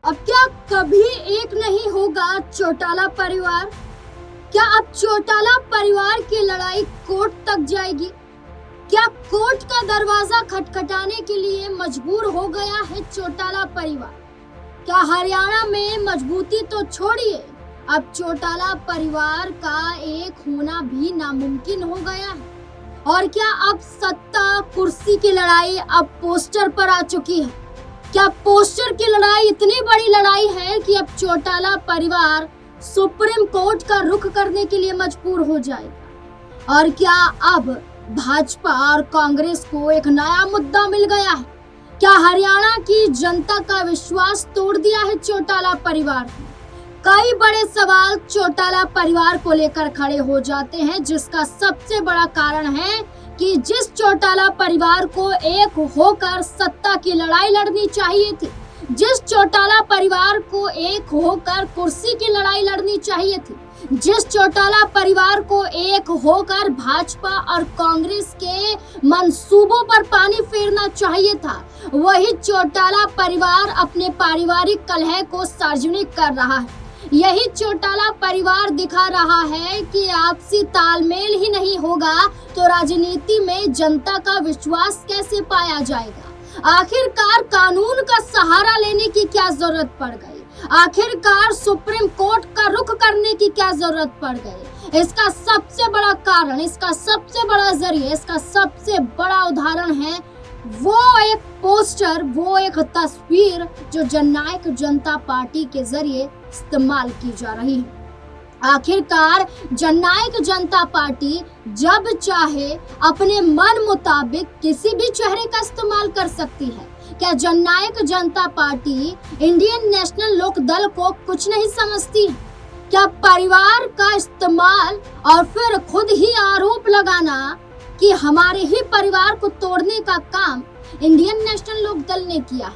अब क्या कभी एक नहीं होगा चौटाला परिवार? क्या अब चौटाला परिवार की लड़ाई कोर्ट तक जाएगी? क्या कोर्ट का दरवाजा खटखटाने के लिए मजबूर हो गया है चौटाला परिवार? क्या हरियाणा में मजबूती तो छोड़िए, अब चौटाला परिवार का एक होना भी नामुमकिन हो गया है? और क्या अब सत्ता कुर्सी की लड़ाई अब पोस्टर पर आ चुकी है? क्या पोस्टर की लड़ाई इतनी बड़ी लड़ाई है कि अब चौटाला परिवार सुप्रीम कोर्ट का रुख करने के लिए मजबूर हो जाएगा? और क्या अब भाजपा और कांग्रेस को एक नया मुद्दा मिल गया है? क्या हरियाणा की जनता का विश्वास तोड़ दिया है चौटाला परिवार ने? कई बड़े सवाल चौटाला परिवार को लेकर खड़े हो जाते हैं, जिसका सबसे बड़ा कारण है कि जिस चौटाला परिवार को एक होकर सत्ता की लड़ाई लड़नी चाहिए थी, जिस चौटाला परिवार को एक होकर कुर्सी की लड़ाई लड़नी चाहिए थी, जिस चौटाला परिवार को एक होकर भाजपा और कांग्रेस के मंसूबों पर पानी फेरना चाहिए था, वही चौटाला परिवार अपने पारिवारिक कलह को सार्वजनिक कर रहा है। यही चौटाला परिवार दिखा रहा है कि आपसी तालमेल ही नहीं होगा तो राजनीति में जनता का विश्वास कैसे पाया जाएगा? आखिरकार कानून का सहारा लेने की क्या जरूरत पड़ गई? आखिरकार सुप्रीम कोर्ट का रुख करने की क्या जरूरत पड़ गई? इसका सबसे बड़ा कारण, इसका सबसे बड़ा जरिया, इसका सबसे बड़ा उदाहरण है वो एक पोस्टर, वो एक तस्वीर जो जननायक जनता पार्टी के जरिए इस्तेमाल की जा रही है। आखिरकार जननायक जनता पार्टी जब चाहे अपने मन मुताबिक किसी भी चेहरे का इस्तेमाल कर सकती है। क्या जननायक जनता पार्टी इंडियन नेशनल लोक दल को कुछ नहीं समझती है? क्या परिवार का इस्तेमाल और फिर खुद ही आरोप लगाना कि हमारे ही परिवार को तोड़ने का काम इंडियन नेशनल लोक दल ने किया है?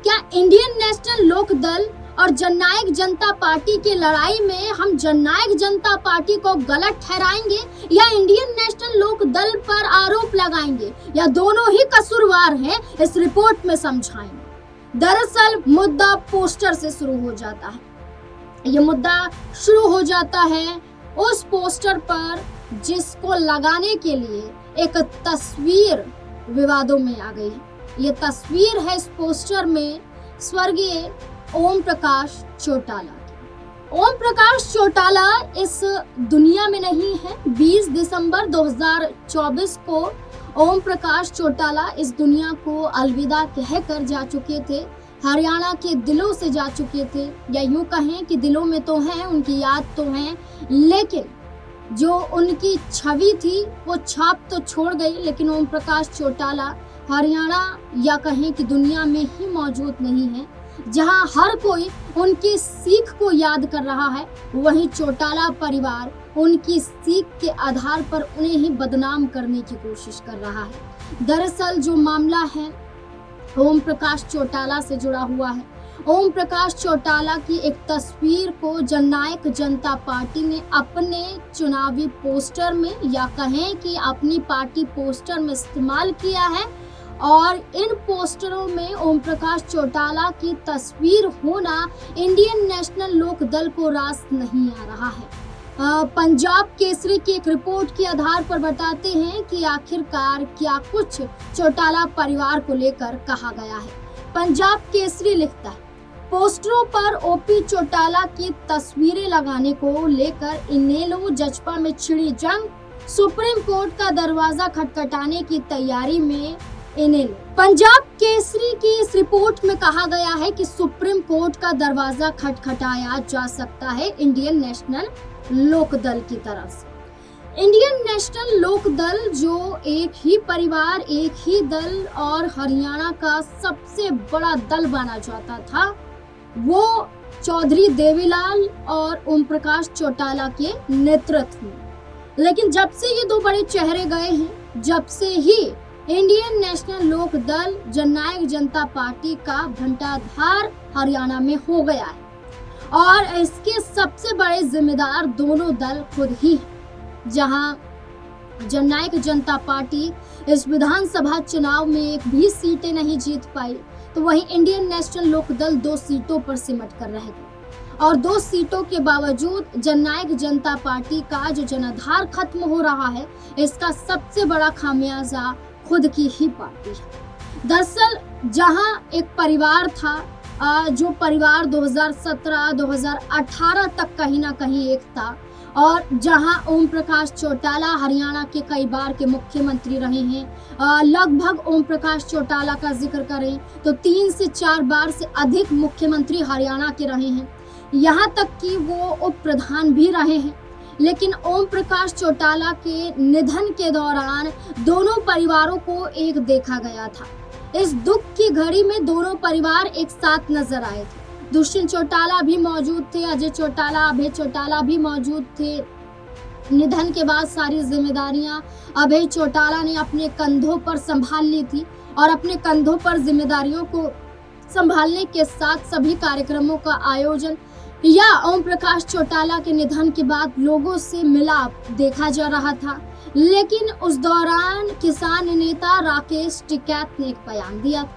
क्या इंडियन नेशनल लोक दल और जननायक जनता पार्टी की लड़ाई में हम जननायक जनता पार्टी को गलत ठहराएंगे या इंडियन नेशनल लोक दल पर आरोप लगाएंगे, या दोनों ही कसूरवार हैं, इस रिपोर्ट में समझाएंगे। दरअसल मुद्दा पोस्टर से शुरू हो जाता है। ये मुद्दा शुरू हो जाता है उस पोस्टर पर जिसको लगाने के लिए एक तस्वीर विवादों में आ गई है। ये तस्वीर है इस पोस्टर में स्वर्गीय ओम प्रकाश चौटाला की। ओम प्रकाश चौटाला इस दुनिया में नहीं है। 20 दिसंबर 2024 को ओम प्रकाश चौटाला इस दुनिया को अलविदा कहकर जा चुके थे। हरियाणा के दिलों से जा चुके थे, या यूं कहें कि दिलों में तो हैं, उनकी याद तो है, लेकिन जो उनकी छवि थी वो छाप तो छोड़ गई, लेकिन ओम प्रकाश चौटाला हरियाणा या कहें कि दुनिया में ही मौजूद नहीं है। जहां हर कोई उनकी सीख को याद कर रहा है, वहीं चौटाला परिवार उनकी सीख के आधार पर उन्हें ही बदनाम करने की कोशिश कर रहा है। दरअसल जो मामला है ओम प्रकाश चौटाला से जुड़ा हुआ है। ओम प्रकाश चौटाला की एक तस्वीर को जननायक जनता पार्टी ने अपने चुनावी पोस्टर में, या कहें कि अपनी पार्टी पोस्टर में इस्तेमाल किया है, और इन पोस्टरों में ओम प्रकाश चौटाला की तस्वीर होना इंडियन नेशनल लोक दल को रास नहीं आ रहा है। पंजाब केसरी की एक रिपोर्ट के आधार पर बताते हैं कि आखिरकार क्या कुछ चौटाला परिवार को लेकर कहा गया है। पंजाब केसरी लिखता है, पोस्टरों पर ओपी चौटाला की तस्वीरें लगाने को लेकर इनेलो जजपा में छिड़ी जंग, सुप्रीम कोर्ट का दरवाजा खटखटाने की तैयारी में इनेलो। पंजाब केसरी की इस रिपोर्ट में कहा गया है कि सुप्रीम कोर्ट का दरवाजा खटखटाया जा सकता है इंडियन नेशनल लोक दल की तरफ से। इंडियन नेशनल लोक दल जो एक ही परिवार, एक ही दल और हरियाणा का सबसे बड़ा दल माना जाता था, वो चौधरी देवीलाल और ओम प्रकाश चौटाला के नेतृत्व में। लेकिन जब से ये दो बड़े चेहरे गए हैं, जब से ही इंडियन नेशनल लोक दल जननायक जनता पार्टी का भंडाधार हरियाणा में हो गया है, और इसके सबसे बड़े जिम्मेदार दोनों दल खुद ही हैं। जहां जननायक जनता पार्टी इस विधानसभा चुनाव में एक भी सीटें नहीं जीत पाई, तो वहीं इंडियन नेशनल लोकदल 2 सीटों पर सिमट कर रह गए और 2 सीटों के बावजूद जननायक जनता पार्टी का जो जनाधार खत्म हो रहा है, इसका सबसे बड़ा खामियाजा खुद की ही पार्टी है। दरअसल जहां एक परिवार था, जो परिवार 2017-2018 तक कहीं ना कहीं एक था, और जहां ओम प्रकाश चौटाला हरियाणा के कई बार के मुख्यमंत्री रहे हैं, लगभग ओम प्रकाश चौटाला का जिक्र करें तो 3 से 4 बार से अधिक मुख्यमंत्री हरियाणा के रहे हैं, यहाँ तक कि वो उप प्रधान भी रहे हैं। लेकिन ओम प्रकाश चौटाला के निधन के दौरान दोनों परिवारों को एक देखा गया था। इस दुख की घड़ी में दोनों परिवार एक साथ नजर आए थे। दुष्यंत चौटाला भी मौजूद थे, अजय चौटाला, अभय चौटाला भी मौजूद थे। निधन के बाद सारी जिम्मेदारियां अभय चौटाला ने अपने कंधों पर संभाल ली थी और अपने कंधों पर जिम्मेदारियों को संभालने के साथ सभी कार्यक्रमों का आयोजन या ओम प्रकाश चौटाला के निधन के बाद लोगों से मिलाप देखा जा रहा था। लेकिन उस दौरान किसान नेता राकेश टिकैत ने एक बयान दिया।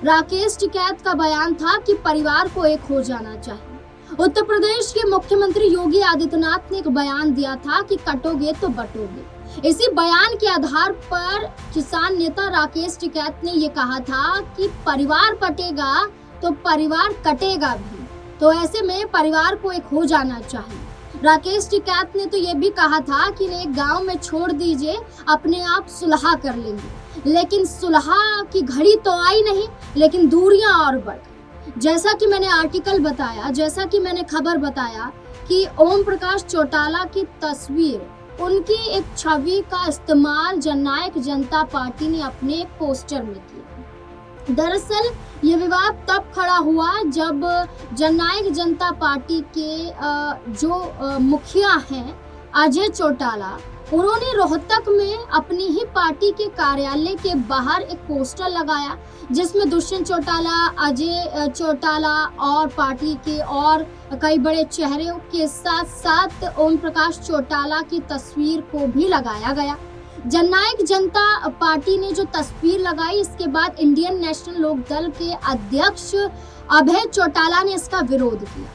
राकेश टिकैत का बयान था कि परिवार को एक हो जाना चाहिए। उत्तर प्रदेश के मुख्यमंत्री योगी आदित्यनाथ ने एक बयान दिया था कि कटोगे तो बटोगे। इसी बयान के आधार पर किसान नेता राकेश टिकैत ने ये कहा था कि परिवार कटेगा तो परिवार कटेगा भी, तो ऐसे में परिवार को एक हो जाना चाहिए। राकेश टिकैत ने तो ये भी कहा था कि एक गांव में छोड़ दीजिए, अपने आप सुलह कर लेंगे। लेकिन सुलह की घड़ी तो आई नहीं, लेकिन दूरियां और बढ़ गई। जैसा कि मैंने आर्टिकल बताया, जैसा कि मैंने खबर बताया कि ओम प्रकाश चौटाला की तस्वीर, उनकी एक छवि का इस्तेमाल जननायक जनता पार्टी ने अपने पोस्टर में किया। दरअसल ये विवाद तब खड़ा हुआ जब जननायक जनता पार्टी के जो मुखिया हैं अजय चौटाला, उन्होंने रोहतक में अपनी ही पार्टी के कार्यालय के बाहर एक पोस्टर लगाया जिसमें दुष्यंत चौटाला, अजय चौटाला और पार्टी के और कई बड़े चेहरों के साथ साथ ओम प्रकाश चौटाला की तस्वीर को भी लगाया गया। जननायक जनता पार्टी ने जो तस्वीर लगाई, इसके बाद इंडियन नेशनल लोकदल के अध्यक्ष अभय चौटाला ने इसका विरोध किया।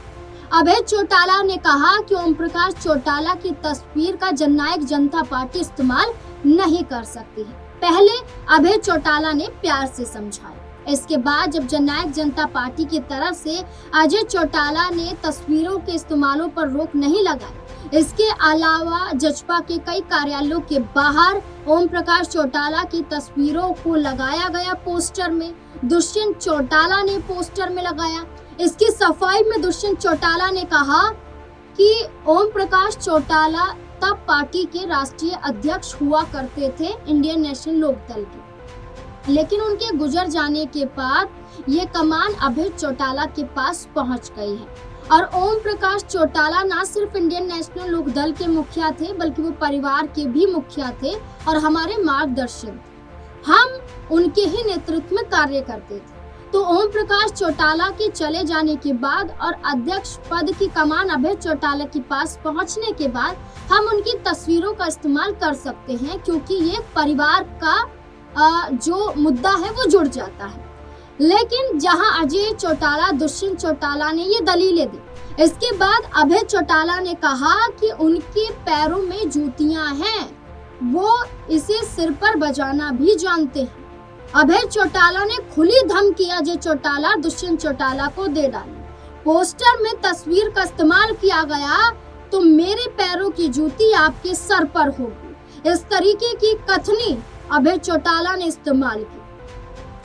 अभय चौटाला ने कहा कि ओम प्रकाश चौटाला की तस्वीर का जननायक जनता पार्टी इस्तेमाल नहीं कर सकती है। पहले अभय चौटाला ने प्यार से समझाया। इसके बाद जब जननायक जनता पार्टी की तरफ से अजय चौटाला ने तस्वीरों के इस्तेमालों पर रोक नहीं लगाई, इसके अलावा जजपा के कई कार्यालयों के बाहर ओम प्रकाश चौटाला की तस्वीरों को लगाया गया पोस्टर में। दुष्यंत चौटाला ने पोस्टर में लगाया। इसकी सफाई में दुष्यंत चौटाला ने कहा कि ओम प्रकाश चौटाला तब पार्टी के राष्ट्रीय अध्यक्ष हुआ करते थे इंडियन नेशनल लोकदल के, लेकिन उनके गुजर जाने के बाद ये कमान अभय चौटाला के पास पहुंच गई है। और ओम प्रकाश चौटाला ना सिर्फ इंडियन नेशनल लोकदल के मुखिया थे, बल्कि वो परिवार के भी मुखिया थे और हमारे मार्गदर्शक थे। हम उनके ही नेतृत्व में कार्य करते थे। तो ओम प्रकाश चौटाला के चले जाने के बाद और अध्यक्ष पद की कमान अभय चौटाला के पास पहुंचने के बाद हम उनकी तस्वीरों का इस्तेमाल कर सकते हैं, क्योंकि ये परिवार का जो मुद्दा है वो जुड़ जाता है। लेकिन जहां अजय चौटाला, दुष्यंत चौटाला ने ये दलीलें दी, इसके बाद अभय चौटाला ने कहा कि उनके पैरों में जूतियां हैं, वो इसे सिर पर बजाना भी जानते हैं। अभय चौटाला ने खुली धमकी अजय चौटाला, दुष्यंत चौटाला को दे डाली। पोस्टर में तस्वीर का इस्तेमाल किया गया तो मेरे पैरों की जूती आपके सर पर होगी, इस तरीके की कथनी अभय चौटाला ने इस्तेमाल की।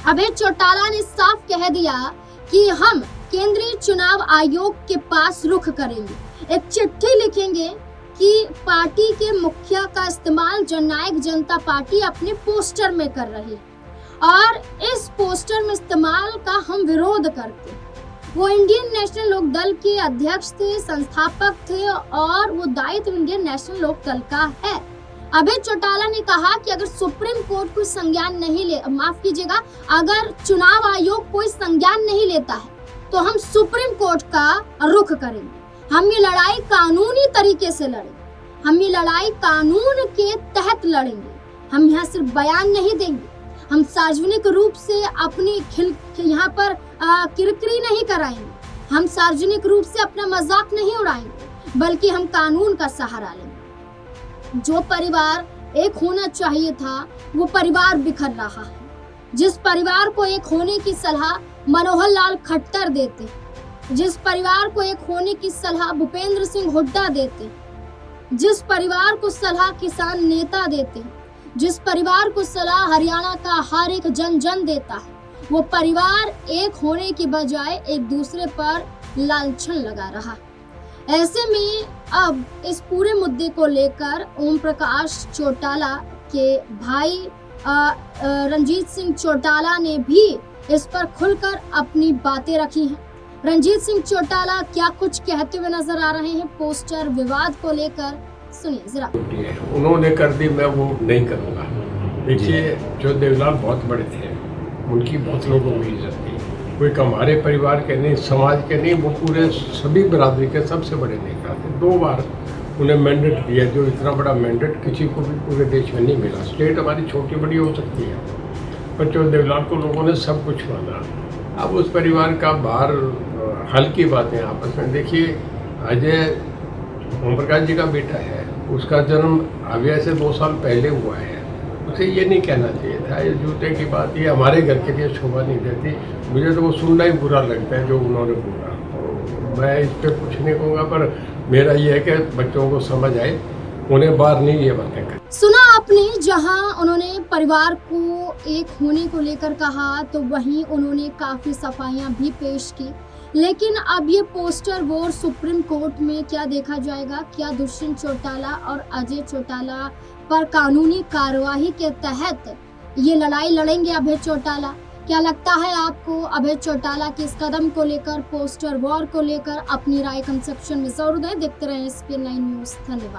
अभय चौटाला ने साफ कह दिया कि हम केंद्रीय चुनाव आयोग के पास रुख करेंगे, एक चिट्ठी लिखेंगे कि पार्टी के मुखिया का इस्तेमाल जननायक जनता पार्टी अपने पोस्टर में कर रही है और इस पोस्टर में इस्तेमाल का हम विरोध करते हैं। वो इंडियन नेशनल लोकदल के अध्यक्ष थे, संस्थापक थे और वो दायित्व इंडियन नेशनल लोकदल का है। अभय चौटाला ने कहा कि अगर सुप्रीम कोर्ट कोई संज्ञान नहीं ले, माफ कीजिएगा, अगर चुनाव आयोग कोई संज्ञान नहीं लेता है तो हम सुप्रीम कोर्ट का रुख करेंगे। हम ये लड़ाई कानूनी तरीके से लड़ेंगे, हम ये लड़ाई कानून के तहत लड़ेंगे। हम यहाँ सिर्फ बयान नहीं देंगे, हम सार्वजनिक रूप से अपनी यहाँ पर किरकिरी नहीं कराएंगे, हम सार्वजनिक रूप से अपना मजाक नहीं उड़ाएंगे, बल्कि हम कानून का सहारा लेंगे। जो परिवार एक होना चाहिए था वो परिवार बिखर रहा है। जिस परिवार को एक होने की सलाह मनोहर लाल खट्टर देते, जिस परिवार को एक होने की सलाह भूपेंद्र सिंह हुड्डा देते, जिस परिवार को सलाह किसान नेता देते, जिस परिवार को सलाह हरियाणा का हर एक जन जन देता है, वो परिवार एक होने की बजाय एक दूसरे पर लांछन लगा रहा। ऐसे में अब इस पूरे मुद्दे को लेकर ओम प्रकाश चौटाला के भाई रंजीत सिंह चौटाला ने भी इस पर खुलकर अपनी बातें रखी हैं। रंजीत सिंह चौटाला क्या कुछ कहते हुए नजर आ रहे हैं पोस्टर विवाद को लेकर, सुनिए जरा। उन्होंने कर दी, मैं वो नहीं करूँगा। देखिए, जो देवलाल बहुत बड़े थे, उनकी बहुत लोगों को इज्जत थी। कोई हमारे परिवार के नहीं, समाज के नहीं, वो पूरे सभी बरादरी के सबसे बड़े नेता थे। 2 बार उन्हें मैंडेट दिया, जो इतना बड़ा मैंडेट किसी को भी पूरे देश में नहीं मिला। स्टेट हमारी छोटी बड़ी हो सकती है, पर जो देवलाल को लोगों ने सब कुछ माना। अब उस परिवार का बाहर हल की बातें आपस में। देखिए, अजय ओम प्रकाश जी का बेटा है, उसका जन्म अभी से 2 साल पहले हुआ है। उसे ये नहीं कहना चाहिए था। ये जूते की बात, ये हमारे घर के लिए शोभा नहीं देती। मुझे तो वो सुनना ही बुरा लगता है जो उन्होंने बोला। तो मैं इस पर कुछ नहीं कहूँगा, पर मेरा ये है कि बच्चों को समझ आए, उन्हें बाहर नहीं ये बातें कर। सुना आपने, जहां उन्होंने परिवार को एक होने को लेकर कहा, तो वहीं उन्होंने काफी सफाइयां भी पेश की। लेकिन अब ये पोस्टर वोर सुप्रीम कोर्ट में क्या देखा जाएगा? क्या दुष्यंत चौटाला और अजय चौटाला पर कानूनी कार्यवाही के तहत ये लड़ाई लड़ेंगे अभय चौटाला? क्या लगता है आपको अभय चौटाला के इस कदम को लेकर, पोस्टर वॉर को लेकर? अपनी राय कमेंट सेक्शन में जरूर दें। देखते रहें SPN9 न्यूज़। धन्यवाद।